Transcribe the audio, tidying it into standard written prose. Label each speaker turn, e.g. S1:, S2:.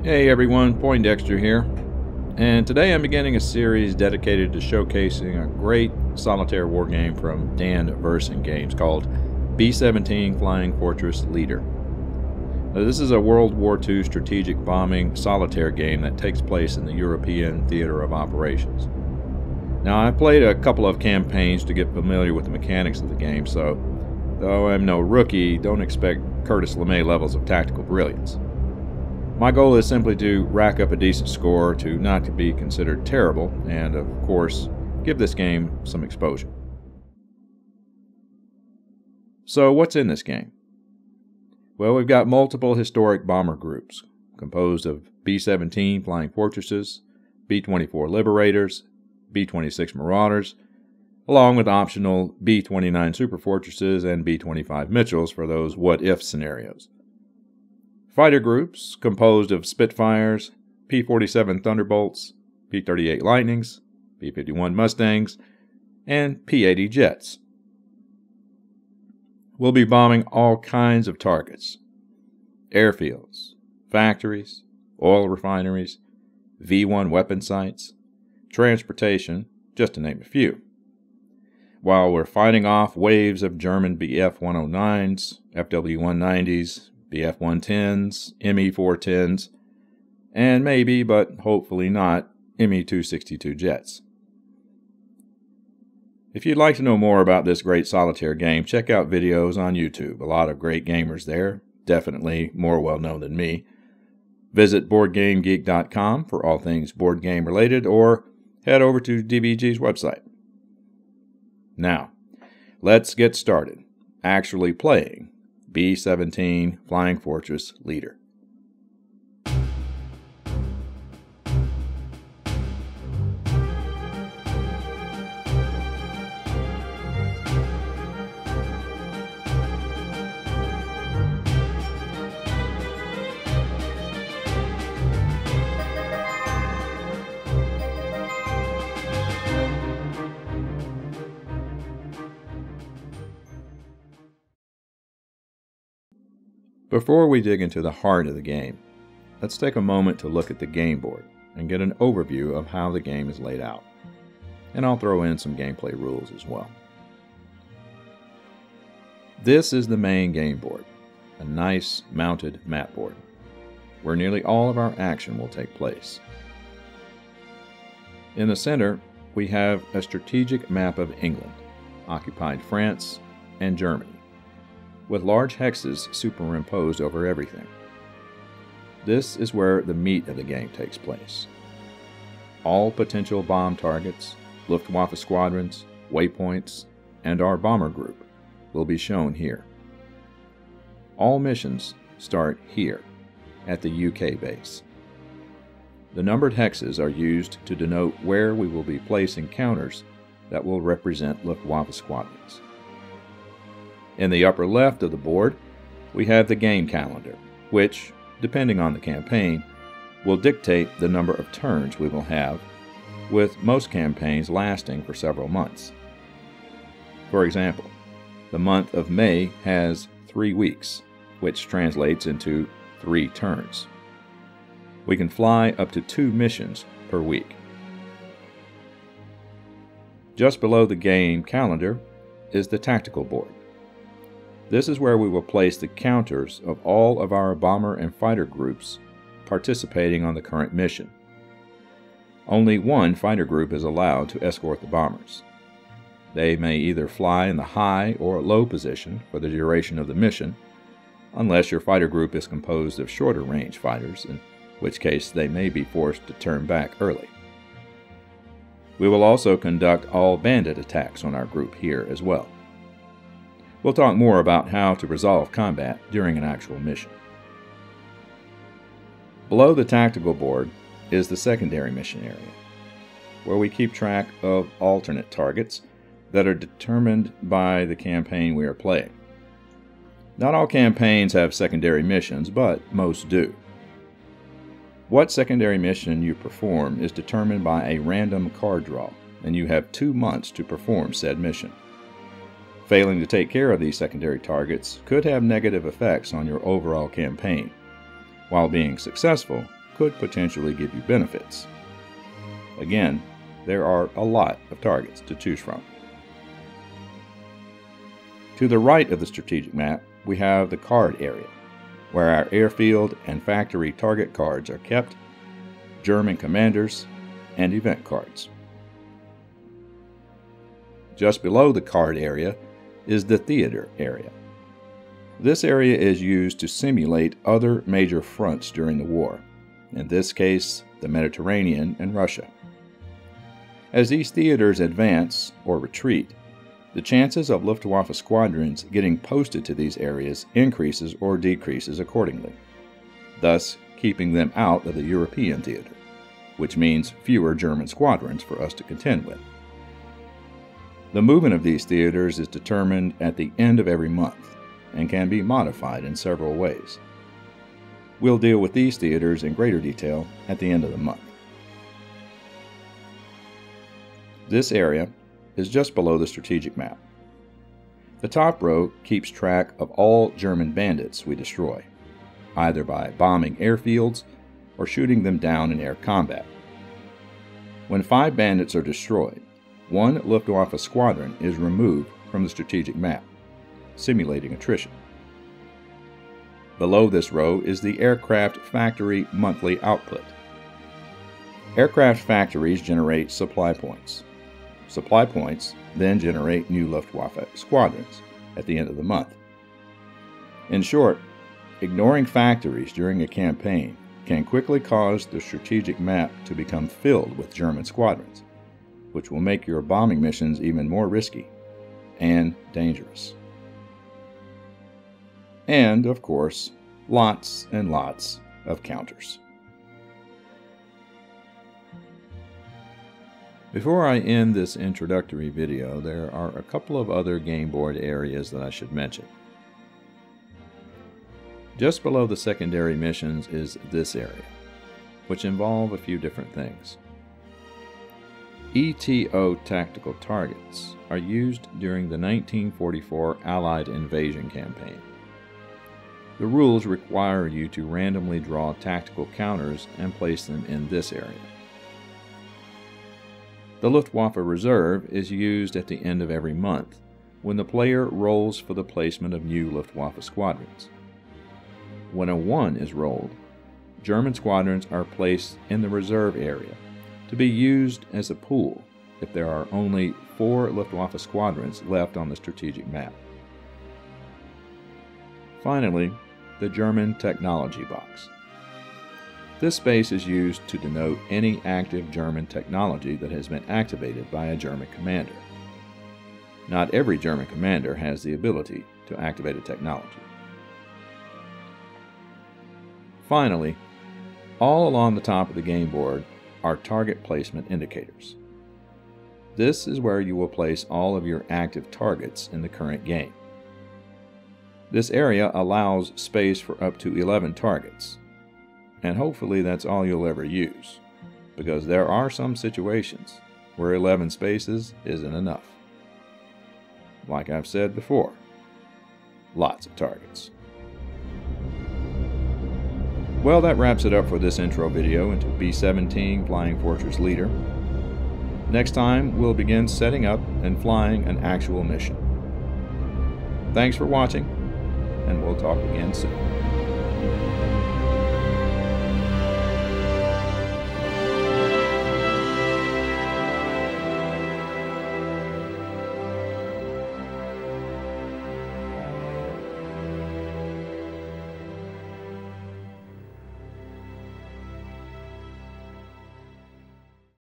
S1: Hey everyone, Poindexter here, and today I'm beginning a series dedicated to showcasing a great solitaire wargame from Verssen Games called B-17 Flying Fortress Leader. Now, this is a World War II strategic bombing solitaire game that takes place in the European theater of operations. Now, I've played a couple of campaigns to get familiar with the mechanics of the game, so though I'm no rookie, don't expect Curtis LeMay levels of tactical brilliance. My goal is simply to rack up a decent score to not to be considered terrible and, of course, give this game some exposure. So what's in this game? Well, we've got multiple historic bomber groups composed of B-17 Flying Fortresses, B-24 Liberators, B-26 Marauders, along with optional B-29 Super Fortresses and B-25 Mitchells for those what-if scenarios. Fighter groups composed of Spitfires, P-47 Thunderbolts, P-38 Lightnings, P-51 Mustangs, and P-80 Jets. We'll be bombing all kinds of targets: airfields, factories, oil refineries, V-1 weapon sites, transportation, just to name a few. While we're fighting off waves of German Bf-109s, FW-190s, Bf-110s, Me-410s, and maybe, but hopefully not, Me-262 jets. If you'd like to know more about this great solitaire game, check out videos on YouTube. A lot of great gamers there, definitely more well-known than me. Visit BoardGameGeek.com for all things board game related, or head over to DBG's website. Now, let's get started actually playing B-17 Flying Fortress Leader. Before we dig into the heart of the game, let's take a moment to look at the game board and get an overview of how the game is laid out. And I'll throw in some gameplay rules as well. This is the main game board, a nice mounted map board, where nearly all of our action will take place. In the center, we have a strategic map of England, occupied France, and Germany, with large hexes superimposed over everything. This is where the meat of the game takes place. All potential bomb targets, Luftwaffe squadrons, waypoints, and our bomber group will be shown here. All missions start here, at the UK base. The numbered hexes are used to denote where we will be placing counters that will represent Luftwaffe squadrons. In the upper left of the board, we have the game calendar, which, depending on the campaign, will dictate the number of turns we will have, with most campaigns lasting for several months. For example, the month of May has 3 weeks, which translates into 3 turns. We can fly up to 2 missions per week. Just below the game calendar is the tactical board. This is where we will place the counters of all of our bomber and fighter groups participating on the current mission. Only one fighter group is allowed to escort the bombers. They may either fly in the high or low position for the duration of the mission, unless your fighter group is composed of shorter range fighters, in which case they may be forced to turn back early. We will also conduct all bandit attacks on our group here as well. We'll talk more about how to resolve combat during an actual mission. Below the tactical board is the secondary mission area, where we keep track of alternate targets that are determined by the campaign we are playing. Not all campaigns have secondary missions, but most do. What secondary mission you perform is determined by a random card draw, and you have 2 months to perform said mission. Failing to take care of these secondary targets could have negative effects on your overall campaign, while being successful could potentially give you benefits. Again, there are a lot of targets to choose from. To the right of the strategic map, we have the card area, where our airfield and factory target cards are kept, German commanders, and event cards. Just below the card area is the theater area. This area is used to simulate other major fronts during the war, in this case, the Mediterranean and Russia. As these theaters advance or retreat, the chances of Luftwaffe squadrons getting posted to these areas increases or decreases accordingly, thus keeping them out of the European theater, which means fewer German squadrons for us to contend with. The movement of these theaters is determined at the end of every month and can be modified in several ways. We'll deal with these theaters in greater detail at the end of the month. This area is just below the strategic map. The top row keeps track of all German bandits we destroy, either by bombing airfields or shooting them down in air combat. When 5 bandits are destroyed, 1 Luftwaffe squadron is removed from the strategic map, simulating attrition. Below this row is the aircraft factory monthly output. Aircraft factories generate supply points. Supply points then generate new Luftwaffe squadrons at the end of the month. In short, ignoring factories during a campaign can quickly cause the strategic map to become filled with German squadrons, which will make your bombing missions even more risky and dangerous. And, of course, lots and lots of counters. Before I end this introductory video, there are a couple of other game board areas that I should mention. Just below the secondary missions is this area, which involve a few different things. ETO tactical targets are used during the 1944 Allied invasion campaign. The rules require you to randomly draw tactical counters and place them in this area. The Luftwaffe Reserve is used at the end of every month when the player rolls for the placement of new Luftwaffe squadrons. When a 1 is rolled, German squadrons are placed in the reserve area to be used as a pool if there are only 4 Luftwaffe squadrons left on the strategic map. Finally, the German technology box. This space is used to denote any active German technology that has been activated by a German commander. Not every German commander has the ability to activate a technology. Finally, all along the top of the game board are target placement indicators. This is where you will place all of your active targets in the current game. This area allows space for up to 11 targets. And hopefully that's all you'll ever use, because there are some situations where 11 spaces isn't enough. Like I've said before, lots of targets. Well, that wraps it up for this intro video into B-17 Flying Fortress Leader. Next time, we'll begin setting up and flying an actual mission. Thanks for watching, and we'll talk again soon.